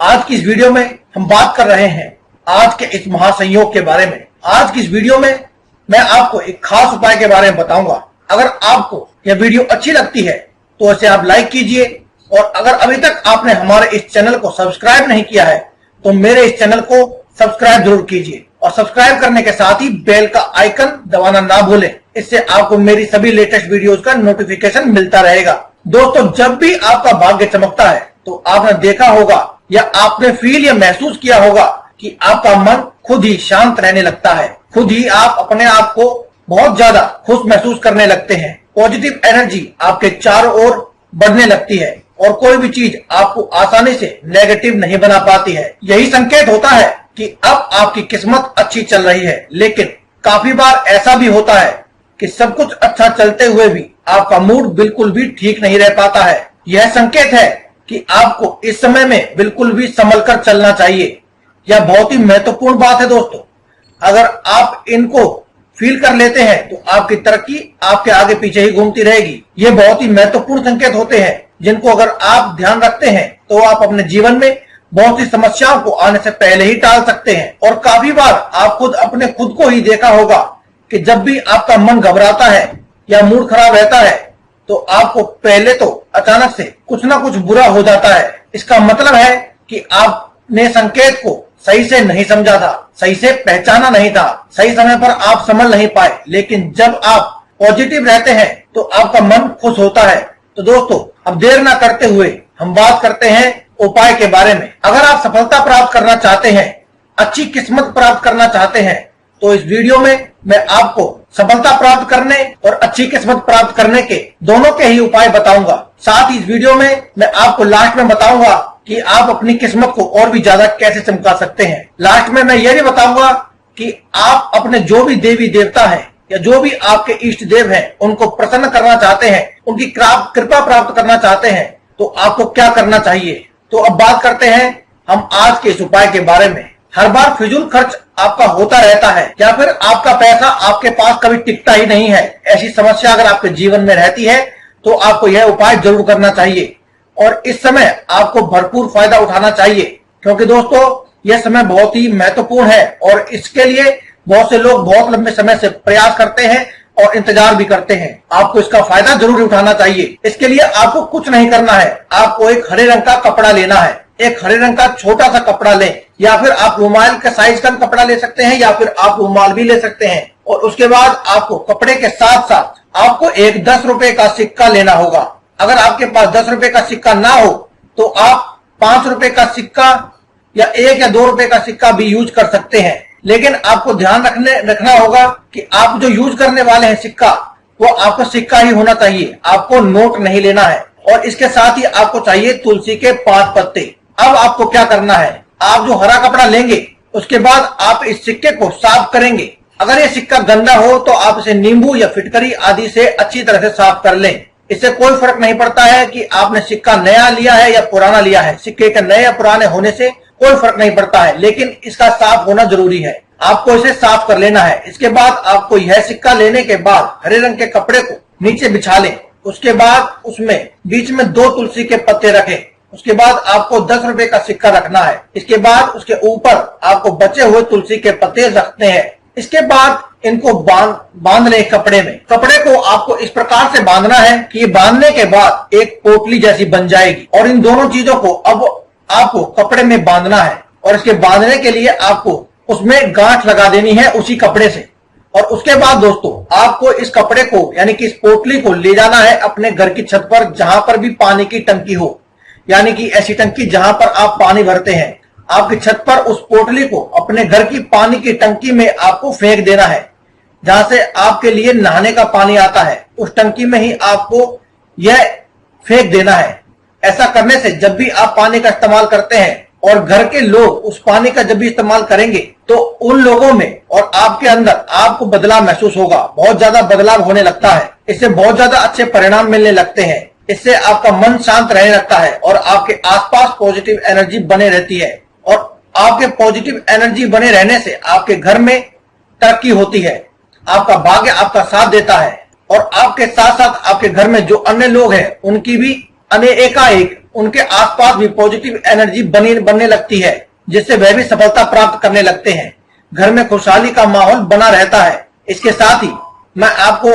आज की इस वीडियो में हम बात कर रहे हैं आज के इस महासंयोग के बारे में। आज की इस वीडियो में मैं आपको एक खास उपाय के बारे में बताऊंगा। अगर आपको यह वीडियो अच्छी लगती है तो इसे आप लाइक कीजिए, और अगर अभी तक आपने हमारे इस चैनल को सब्सक्राइब नहीं किया है तो मेरे इस चैनल को सब्सक्राइब जरूर कीजिए, और सब्सक्राइब करने के साथ ही बेल का आइकन दबाना ना भूलें। इससे आपको मेरी सभी लेटेस्ट वीडियोस का नोटिफिकेशन मिलता रहेगा। दोस्तों, जब भी आपका भाग्य चमकता है तो आपने देखा होगा या आपने फील या महसूस किया होगा कि आपका मन खुद ही शांत रहने लगता है। खुद ही आप अपने आप को बहुत ज्यादा खुश महसूस करने लगते हैं। पॉजिटिव एनर्जी आपके चारों ओर बढ़ने लगती है और कोई भी चीज आपको आसानी से नेगेटिव नहीं बना पाती है। यही संकेत होता है कि अब आपकी किस्मत अच्छी चल रही है। लेकिन काफी बार ऐसा भी होता है कि सब कुछ अच्छा चलते हुए भी आपका मूड बिल्कुल भी ठीक नहीं रह पाता है। यह संकेत है कि आपको इस समय में बिल्कुल भी संभल कर चलना चाहिए। यह बहुत ही महत्वपूर्ण बात है दोस्तों। अगर आप इनको फील कर लेते हैं तो आपकी तरक्की आपके आगे पीछे ही घूमती रहेगी। ये बहुत ही महत्वपूर्ण संकेत होते हैं जिनको अगर आप ध्यान रखते हैं तो आप अपने जीवन में बहुत सी समस्याओं को आने से पहले ही टाल सकते हैं। और काफी बार आप अपने खुद को ही देखा होगा कि जब भी आपका मन घबराता है या मूड खराब रहता है तो आपको पहले तो अचानक से कुछ ना कुछ बुरा हो जाता है। इसका मतलब है कि आपने संकेत को सही से नहीं समझा था, सही से पहचाना नहीं था, सही समय पर आप समझ नहीं पाए। लेकिन जब आप पॉजिटिव रहते हैं तो आपका मन खुश होता है। तो दोस्तों, अब देर ना करते हुए हम बात करते हैं उपाय के बारे में। अगर आप सफलता प्राप्त करना चाहते हैं, अच्छी किस्मत प्राप्त करना चाहते हैं, तो इस वीडियो में मैं आपको सफलता प्राप्त करने और अच्छी किस्मत प्राप्त करने के दोनों के ही उपाय बताऊंगा। साथ ही इस वीडियो में मैं आपको लास्ट में बताऊंगा कि आप अपनी किस्मत को और भी ज्यादा कैसे चमका सकते हैं। लास्ट में मैं यह भी बताऊंगा कि आप अपने जो भी देवी देवता हैं या जो भी आपके इष्ट देव हैं उनको प्रसन्न करना चाहते हैं, उनकी कृपा प्राप्त करना चाहते हैं, तो आपको क्या करना चाहिए। तो अब बात करते हैं हम आज के इस उपाय के बारे में। हर बार फिजूल खर्च आपका होता रहता है या फिर आपका पैसा आपके पास कभी टिकता ही नहीं है। ऐसी समस्या अगर आपके जीवन में रहती है तो आपको यह उपाय जरूर करना चाहिए और इस समय आपको भरपूर फायदा उठाना चाहिए, क्योंकि दोस्तों यह समय बहुत ही महत्वपूर्ण है और इसके लिए बहुत से लोग बहुत लंबे समय से प्रयास करते हैं और इंतजार भी करते हैं। आपको इसका फायदा जरूर उठाना चाहिए। इसके लिए आपको कुछ नहीं करना है। आपको एक हरे रंग का कपड़ा लेना है। एक हरे रंग का छोटा सा कपड़ा लें, या फिर आप रुमाल के साइज का कपड़ा ले सकते हैं, या फिर आप रुमाल भी ले सकते हैं। और उसके बाद आपको कपड़े के साथ साथ आपको एक 10 रुपए का सिक्का लेना होगा। अगर आपके पास 10 रुपए का सिक्का ना हो तो आप 5 रुपए का सिक्का या 1 या 2 रुपए का सिक्का भी यूज कर सकते हैं। लेकिन आपको ध्यान रखना होगा कि आप जो यूज करने वाले हैं सिक्का, वो आपको सिक्का ही होना चाहिए। आपको नोट नहीं लेना है। और इसके साथ ही आपको चाहिए तुलसी के 5 पत्ते। अब आपको क्या करना है, आप जो हरा कपड़ा लेंगे उसके बाद आप इस सिक्के को साफ करेंगे। अगर ये सिक्का गंदा हो तो आप इसे नींबू या फिटकरी आदि से अच्छी तरह से साफ कर लें। इससे कोई फर्क नहीं पड़ता है कि आपने सिक्का नया लिया है या पुराना लिया है। सिक्के के नए या पुराने होने से कोई फर्क नहीं पड़ता है, लेकिन इसका साफ होना जरूरी है। आपको इसे साफ कर लेना है। इसके बाद आपको यह सिक्का लेने के बाद हरे रंग के कपड़े को नीचे बिछा लें। उसके बाद उसमें बीच में 2 तुलसी के पत्ते रखें। उसके बाद आपको 10 रुपए का सिक्का रखना है। इसके बाद उसके ऊपर आपको बचे हुए तुलसी के पत्ते रखते हैं। इसके बाद इनको बांध लें कपड़े में। कपड़े को आपको इस प्रकार से बांधना है कि ये बांधने के बाद एक पोटली जैसी बन जाएगी। और इन दोनों चीजों को अब आपको कपड़े में बांधना है, और इसके बांधने के लिए आपको उसमें गांठ लगा देनी है उसी कपड़े से। और उसके बाद दोस्तों आपको इस कपड़े को यानी कि इस पोटली को ले जाना है अपने घर की छत पर, जहां पर भी पानी की टंकी हो, यानी कि ऐसी टंकी जहां पर आप पानी भरते हैं। आपकी छत पर उस पोटली को अपने घर की पानी की टंकी में आपको फेंक देना है, जहां से आपके लिए नहाने का पानी आता है। उस टंकी में ही आपको यह फेंक देना है। ऐसा करने से जब भी आप पानी का इस्तेमाल करते हैं और घर के लोग उस पानी का जब भी इस्तेमाल करेंगे तो उन लोगों में और आपके अंदर आपको बदलाव महसूस होगा। बहुत ज्यादा बदलाव होने लगता है। इससे बहुत ज्यादा अच्छे परिणाम मिलने लगते हैं। इससे आपका मन शांत रहने लगता है और आपके आसपास पॉजिटिव एनर्जी बने रहती है। और आपके पॉजिटिव एनर्जी बने रहने से आपके घर में तरक्की होती है। आपका भाग्य आपका साथ देता है और आपके साथ साथ आपके घर में जो अन्य लोग हैं उनकी भी एकाएक उनके आसपास भी पॉजिटिव एनर्जी बनने लगती है, जिससे वह भी सफलता प्राप्त करने लगते हैं। घर में खुशहाली का माहौल बना रहता है। इसके साथ ही मैं आपको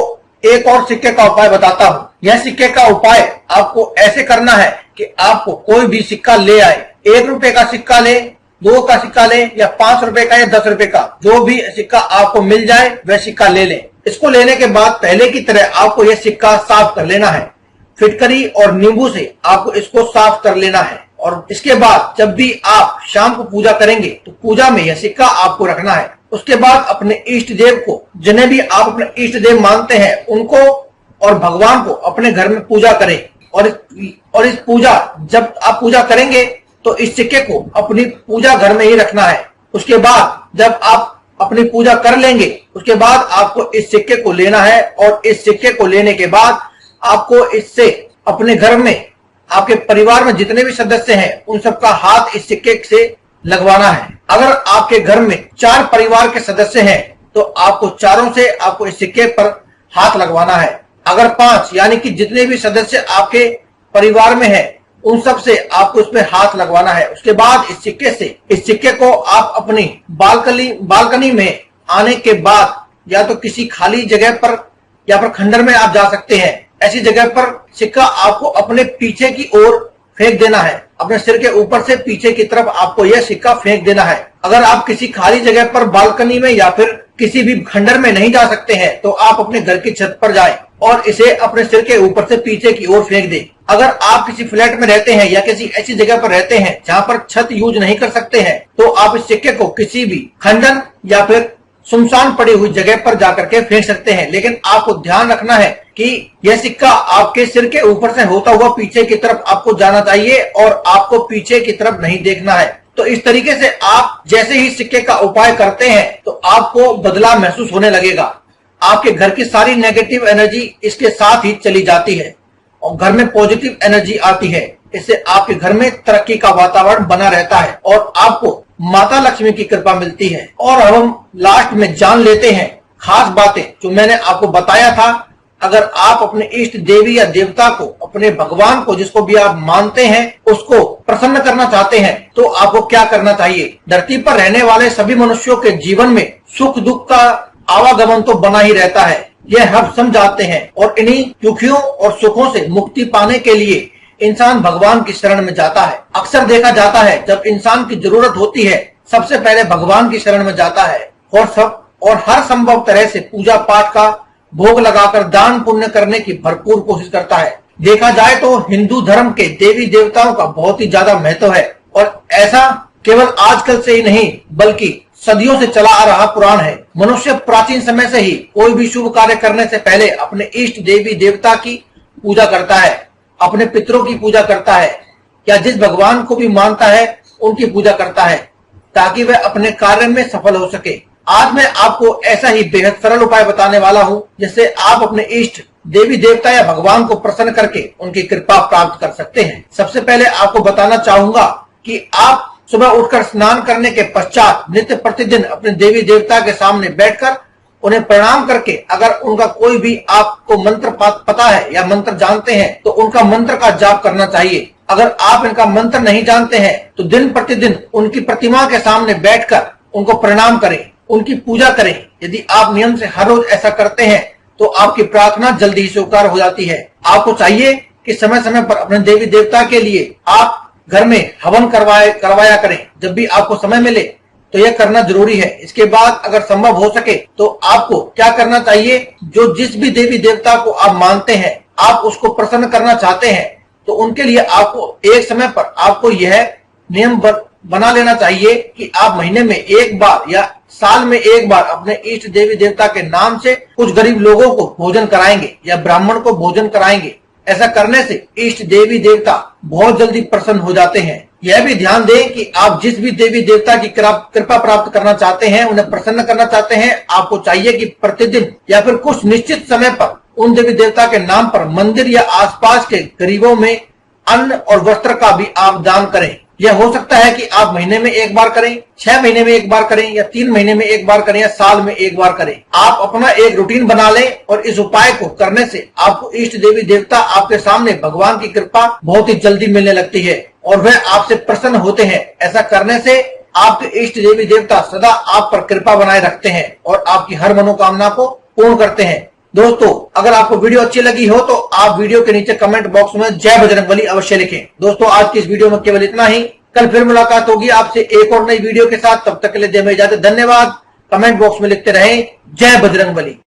एक और सिक्के का उपाय बताता हूँ। यह सिक्के का उपाय आपको ऐसे करना है कि आपको कोई भी सिक्का ले आए, 1 रुपए का सिक्का ले, 2 का सिक्का ले, या 5 रुपए का या 10 रुपए का, जो भी सिक्का आपको मिल जाए वह सिक्का ले लें। इसको लेने के बाद पहले की तरह आपको यह सिक्का साफ कर लेना है। फिटकरी और नींबू से आपको इसको साफ कर लेना है। और इसके बाद जब भी आप शाम को पूजा करेंगे तो पूजा में यह सिक्का आपको रखना है। उसके बाद अपने इष्ट देव को, जिन्हें भी आप अपने इष्ट देव मानते हैं, उनको और भगवान को अपने घर में पूजा करें। और इस पूजा जब आप पूजा करेंगे तो इस सिक्के को अपनी पूजा घर में ही रखना है। उसके बाद जब आप अपनी पूजा कर लेंगे, उसके बाद आपको इस सिक्के को लेना है और इस सिक्के को लेने के बाद आपको इससे अपने घर में, आपके परिवार में जितने भी सदस्य हैं, उन सबका हाथ इस सिक्के से लगवाना है। अगर आपके घर में 4 परिवार के सदस्य हैं तो आपको चारों से आपको इस सिक्के पर हाथ लगवाना है। अगर 5 यानी कि जितने भी सदस्य आपके परिवार में हैं, उन सब से आपको इसमें हाथ लगवाना है। उसके बाद इस सिक्के को आप अपनी बालकनी में आने के बाद या तो किसी खाली जगह पर या फिर खंडर में आप जा सकते हैं। ऐसी जगह पर सिक्का आपको अपने पीछे की ओर फेंक देना है। अपने सिर के ऊपर से पीछे की तरफ आपको यह सिक्का फेंक देना है। अगर आप किसी खाली जगह पर बालकनी में या फिर किसी भी खंडर में नहीं जा सकते हैं तो आप अपने घर की छत पर जाएं और इसे अपने सिर के ऊपर से पीछे की ओर फेंक दें। अगर आप किसी फ्लैट में रहते हैं या किसी ऐसी जगह पर रहते हैं जहां पर छत यूज नहीं कर सकते हैं तो आप इस सिक्के को किसी भी खंडर या फिर सुनसान पड़ी हुई जगह पर जाकर के फेंक सकते हैं। लेकिन आपको ध्यान रखना है कि यह सिक्का आपके सिर के ऊपर से होता हुआ पीछे की तरफ आपको जाना चाहिए और आपको पीछे की तरफ नहीं देखना है। तो इस तरीके से आप जैसे ही सिक्के का उपाय करते हैं तो आपको बदलाव महसूस होने लगेगा। आपके घर की सारी नेगेटिव एनर्जी इसके साथ ही चली जाती है और घर में पॉजिटिव एनर्जी आती है। इससे आपके घर में तरक्की का वातावरण बना रहता है और आपको माता लक्ष्मी की कृपा मिलती है। और अब हम लास्ट में जान लेते हैं खास बातें जो मैंने आपको बताया था। अगर आप अपने इष्ट देवी या देवता को, अपने भगवान को, जिसको भी आप मानते हैं, उसको प्रसन्न करना चाहते हैं तो आपको क्या करना चाहिए। धरती पर रहने वाले सभी मनुष्यों के जीवन में सुख दुख का आवागमन तो बना ही रहता है, यह हम समझाते हैं। और इन्हीं दुखियों और सुखों से मुक्ति पाने के लिए इंसान भगवान की शरण में जाता है। अक्सर देखा जाता है जब इंसान की जरूरत होती है सबसे पहले भगवान की शरण में जाता है और हर संभव तरह से पूजा पाठ का भोग लगाकर दान पुण्य करने की भरपूर कोशिश करता है। देखा जाए तो हिंदू धर्म के देवी देवताओं का बहुत ही ज्यादा महत्व है और ऐसा केवल आजकल से ही नहीं बल्कि सदियों से चला आ रहा पुराण है। मनुष्य प्राचीन समय से ही कोई भी शुभ कार्य करने से पहले अपने इष्ट देवी देवता की पूजा करता है, अपने पितरों की पूजा करता है या जिस भगवान को भी मानता है उनकी पूजा करता है ताकि वह अपने कार्य में सफल हो सके। आज मैं आपको ऐसा ही बेहद सरल उपाय बताने वाला हूँ जिससे आप अपने इष्ट देवी देवता या भगवान को प्रसन्न करके उनकी कृपा प्राप्त कर सकते हैं। सबसे पहले आपको बताना चाहूंगा कि आप सुबह उठकर स्नान करने के पश्चात नित्य प्रतिदिन अपने देवी देवता के सामने बैठकर उन्हें प्रणाम करके, अगर उनका कोई भी आपको मंत्र पता है या मंत्र जानते हैं तो उनका मंत्र का जाप करना चाहिए। अगर आप इनका मंत्र नहीं जानते हैं तो दिन प्रतिदिन उनकी प्रतिमा के सामने बैठकर उनको प्रणाम करें, उनकी पूजा करें। यदि आप नियम से हर रोज ऐसा करते हैं तो आपकी प्रार्थना जल्दी ही स्वीकार हो जाती है। आपको चाहिए कि समय समय पर अपने देवी देवता के लिए आप घर में हवन करवाया करें। जब भी आपको समय मिले तो यह करना जरूरी है। इसके बाद अगर संभव हो सके तो आपको क्या करना चाहिए, जो जिस भी देवी देवता को आप मानते हैं, आप उसको प्रसन्न करना चाहते हैं तो उनके लिए आपको एक समय पर आपको यह नियम बना लेना चाहिए कि आप महीने में एक बार या साल में एक बार अपने इष्ट देवी देवता के नाम से कुछ गरीब लोगों को भोजन कराएंगे या ब्राह्मण को भोजन कराएंगे। ऐसा करने से इष्ट देवी देवता बहुत जल्दी प्रसन्न हो जाते हैं। यह भी ध्यान दें कि आप जिस भी देवी देवता की कृपा प्राप्त करना चाहते हैं, उन्हें प्रसन्न करना चाहते हैं, आपको चाहिए कि प्रतिदिन या फिर कुछ निश्चित समय पर उन देवी देवता के नाम पर मंदिर या आसपास के गरीबों में अन्न और वस्त्र का भी आप दान करें। यह हो सकता है कि आप महीने में एक बार करें, 6 महीने में एक बार करें, या 3 महीने में एक बार करें, या साल में एक बार करें। आप अपना एक रूटीन बना लें और इस उपाय को करने से आपको इष्ट देवी देवता आपके सामने भगवान की कृपा बहुत ही जल्दी मिलने लगती है और वह आपसे प्रसन्न होते हैं। ऐसा करने से आपके इष्ट देवी देवता सदा आप पर कृपा बनाए रखते हैं और आपकी हर मनोकामना को पूर्ण करते हैं। दोस्तों, अगर आपको वीडियो अच्छी लगी हो तो आप वीडियो के नीचे कमेंट बॉक्स में जय बजरंगबली अवश्य लिखें। दोस्तों, आज की इस वीडियो में केवल इतना ही। कल फिर मुलाकात होगी आपसे एक और नई वीडियो के साथ। तब तक के लिए दे इजाजत। धन्यवाद। कमेंट बॉक्स में लिखते रहें जय बजरंगबली।